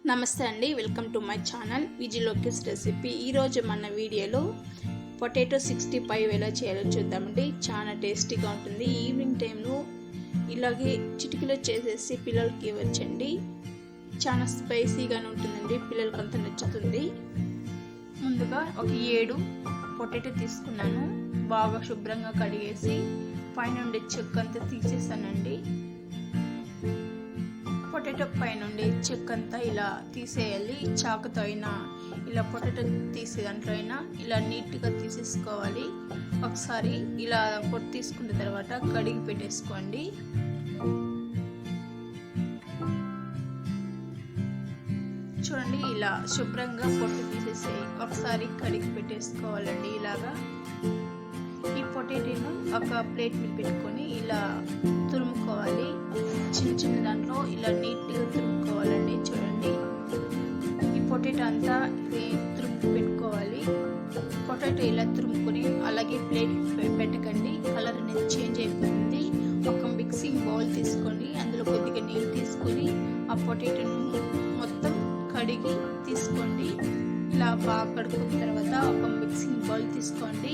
నమస్తే అండి, welcome to my channel Viji Lokesh recipe. ఈరోజు మన వీడియోలో పొటాటో 65 ఎలా చేయాలో చూద్దామండి. చాలా టేస్టీగా ఉంటుంది. ఈవినింగ్ టైంలో ఇలాగే చిటికలో చేసేసి పిల్లలకి ఇవ్వచ్చండి. చాలా స్పైసీగానే ఉంటుందండి, పిల్లలకి అంత నచ్చుతుంది. ముందుగా ఒక 7 పొటాటో తీసుకున్నాను. బాగా శుభ్రంగా కడిగేసి పైనుండి చెక్కంతా తీసేసానండి. పొటాటో పైనుండి చెక్కంతా ఇలా తీసేయాలి. చాకుతో అయినా ఇలా పొటాటో తీసే దాంట్లో అయినా ఇలా నీట్గా తీసేసుకోవాలి. ఒకసారి ఇలా పొట్టు తీసుకున్న తర్వాత కడిగి పెట్టేసుకోండి. చూడండి, ఇలా శుభ్రంగా పొట్టు తీసేసి ఒకసారి కడిగి పెట్టేసుకోవాలండి. ఇలాగా ఈ పొటాటోను ఒక ప్లేట్ మీద పెట్టుకొని ఇలా తురుముకోవాలి. చిన్న చిన్న దాంట్లో ఇలా నీట్గా తురుముకోవాలండి. చూడండి, ఈ పొటాటో అంతా తురుము పెట్టుకోవాలి. పొటాటో ఇలా తురుముకొని అలాగే ప్లేట్ పెట్టకండి, కలర్ అనేది చేంజ్ అయిపోతుంది. ఒక మిక్సింగ్ బౌల్ తీసుకోండి, అందులో కొద్దిగా నీళ్ళు తీసుకొని ఆ పొటాటోను మొత్తం కడిగి తీసుకోండి. ఇలా బాగా కడుక్కున్న తర్వాత ఒక మిక్సింగ్ బౌల్ తీసుకోండి.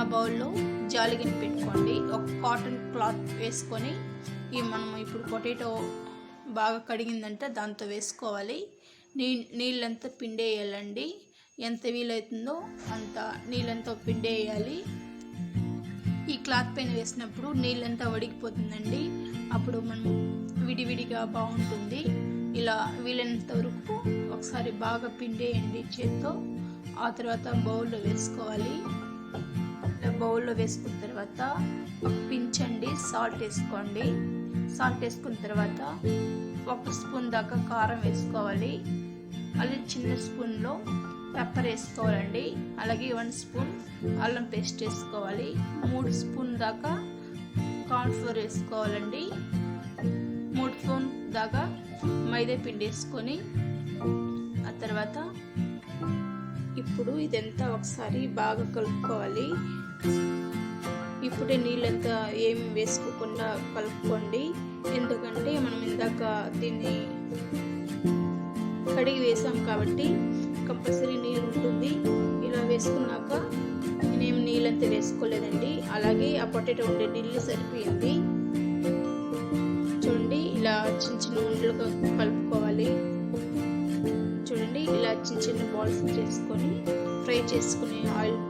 ఆ బౌల్లో జాలిగిని పెట్టుకోండి. ఒక కాటన్ క్లాత్ వేసుకొని మనం ఇప్పుడు పొటాటో బాగా కడిగిందంటే దాంతో వేసుకోవాలి. నీళ్ళంతా పిండేయాలండి. ఎంత వీలవుతుందో అంత నీళ్ళంతా పిండేయాలి. ఈ క్లాత్ పైన వేసినప్పుడు నీళ్ళంతా వడికిపోతుందండి. అప్పుడు మనం విడివిడిగా బాగుంటుంది. ఇలా వీలైనంత వరకు ఒకసారి బాగా పిండేయండి చేత్తో. ఆ తర్వాత బౌల్లో వేసుకోవాలి. బౌల్లో వేసుకున్న తర్వాత ఒక పించ్ అండి సాల్ట్ వేసుకోండి. సాల్ట్ వేసుకున్న తర్వాత 1 స్పూన్ దాకా కారం వేసుకోవాలి. అలాగే చిన్న స్పూన్లో పెప్పర్ వేసుకోవాలండి. అలాగే 1 స్పూన్ అల్లం పేస్ట్ వేసుకోవాలి. 3 స్పూన్ దాకా కార్న్ఫ్లోర్ వేసుకోవాలండి. 3 స్పూన్ దాకా మైదా పిండి వేసుకొని ఆ తర్వాత ఇప్పుడు ఇదంతా ఒకసారి బాగా కలుపుకోవాలి. ఇప్పుడే నీళ్ళంతా ఏమి వేసుకోకుండా కలుపుకోండి. ఎందుకంటే మనం ఇందాక దీన్ని కడిగి వేసాం కాబట్టి కంపల్సరీ నీళ్ళు ఉంటుంది. ఇలా వేసుకున్నాక నేనేం నీళ్ళంతా వేసుకోలేదండి. అలాగే ఆ పొటాటో ఉండే నీళ్ళు సరిపోయింది. చూడండి, ఇలా చిన్న చిన్న ఉండలుగా కలుపుకోవాలి. చూడండి, ఇలా చిన్న చిన్న బాల్స్ చేసుకొని ఫ్రై చేసుకుని ఆయిల్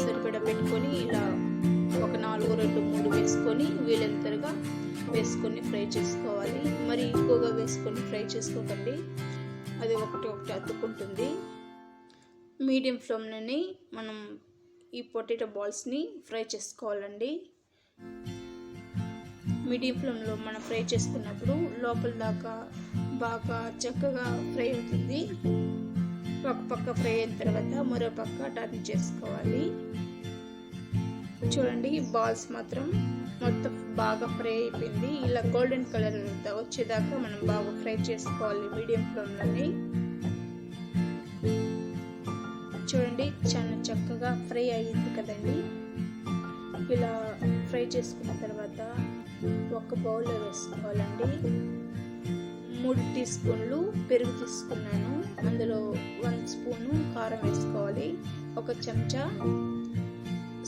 సరిపడా పెట్టుకొని ఇలా ఒక 4, 2, 3 వేసుకొని వీలంతగా వేసుకొని ఫ్రై చేసుకోవాలి. మరి ఎక్కువగా వేసుకొని ఫ్రై చేసుకోకండి, అది ఒకటి అతుక్కుంటుంది. మీడియం ఫ్లేమ్లోనే మనం ఈ పొటాటో బాల్స్ని ఫ్రై చేసుకోవాలండి. మీడియం ఫ్లేమ్లో మనం ఫ్రై చేసుకున్నప్పుడు లోపల దాకా బాగా చక్కగా ఫ్రై అవుతుంది. ఒక పక్క ఫ్రై అయిన తర్వాత మరో పక్క టర్న్ చేసుకోవాలి. చూడండి, బాల్స్ మాత్రం మొత్తం బాగా ఫ్రై అయిపోయింది. ఇలా గోల్డెన్ కలర్ వచ్చేదాకా మనం బాగా ఫ్రై చేసుకోవాలి మీడియం ఫ్లేమ్లోని. చూడండి, చాలా చక్కగా ఫ్రై అయ్యింది కదండి. ఇలా ఫ్రై చేసుకున్న తర్వాత ఒక బౌల్లో వేసుకోవాలండి. 3 టీ స్పూన్లు పెరుగు తీసుకున్నాను. అందులో 1 స్పూను కారం వేసుకోవాలి. 1 చెంచా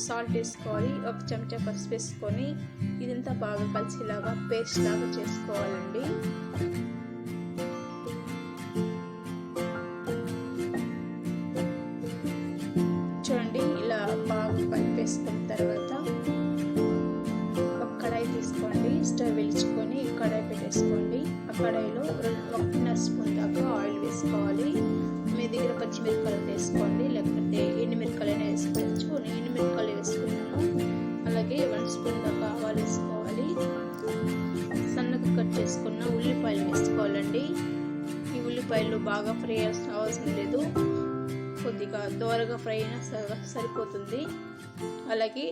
సాల్ట్ వేసుకోవాలి. 1 చెంచా పసుపు వేసుకొని ఇదంతా బాగా కలిసేలాగా పేస్ట్ లాగా చేసుకోవాలండి. చూడండి, ఇలా బాగా కలిపేసుకున్న తర్వాత ఒక కడాయి తీసుకోండి. స్టవ్ వెలిగించుకొని కడాయి పెట్టేసుకోండి. ఆ కడాయిలో 1.5 స్పూన్ దాకా ఆయిల్ వేసుకోవాలి. మీ దగ్గర పచ్చిమిరపకాయలు వేసుకోండి, లేకపోతే ఎండుమిరపకాయలైనా వేసుకోవచ్చు. నేను ఎండుమిరపకాయలు వేసుకున్నాను. అలాగే 1 స్పూన్ దాకా ఆవాలు వేసుకోవాలి. సన్నగా కట్ చేసుకున్న ఉల్లిపాయలు వేసుకోవాలండి. ఈ ఉల్లిపాయలు బాగా ఫ్రై అవసరం లేదు, కొద్దిగా దోరగా ఫ్రై అయినా సరిపోతుంది. అలాగే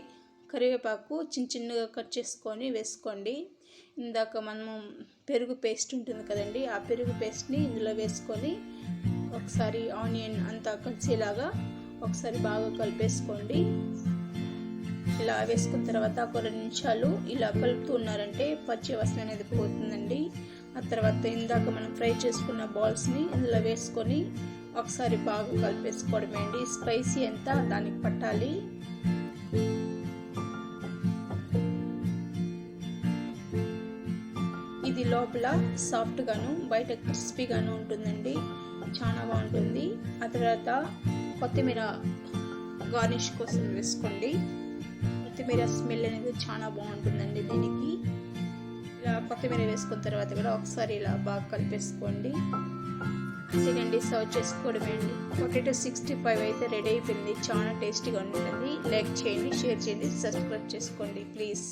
కరివేపాకు చిన్న చిన్నగా కట్ చేసుకొని వేసుకోండి. ఇందాక మనము పెరుగు పేస్ట్ ఉంటుంది కదండి, ఆ పెరుగు పేస్ట్ని ఇందులో వేసుకొని ఒకసారి ఆనియన్ అంతా కలిసేలాగా ఒకసారి బాగా కలిపేసుకోండి. ఇలా వేసుకున్న తర్వాత ఒక 2 నిమిషాలు ఇలా కలుపుతూ ఉన్నారంటే పచ్చి వాసన అనేది పోతుందండి. ఆ తర్వాత ఇందాక మనం ఫ్రై చేసుకున్న బాల్స్ని ఇందులో వేసుకొని ఒకసారి బాగా కలిపేసుకోవడమే అండి. స్పైసీ అంతా దానికి పట్టాలి. ఇది లోపల సాఫ్ట్గాను బయట క్రిస్పీగాను ఉంటుందండి, చాలా బాగుంటుంది. ఆ తర్వాత కొత్తిమీర గార్నిష్ కోసం వేసుకోండి. కొత్తిమీర స్మెల్ అనేది చాలా బాగుంటుందండి దీనికి. ఇలా కొత్తిమీర వేసుకున్న తర్వాత కూడా ఒకసారి ఇలా బాగా కలిపేసుకోండి. అంతేనండి, సర్వ్ చేసుకోవడమే అండి. పొటాటో 65 అయితే రెడీ అయిపోయింది. చాలా టేస్టీగా ఉంటుంది. లైక్ చేయండి, షేర్ చేయండి, సబ్స్క్రైబ్ చేసుకోండి ప్లీజ్.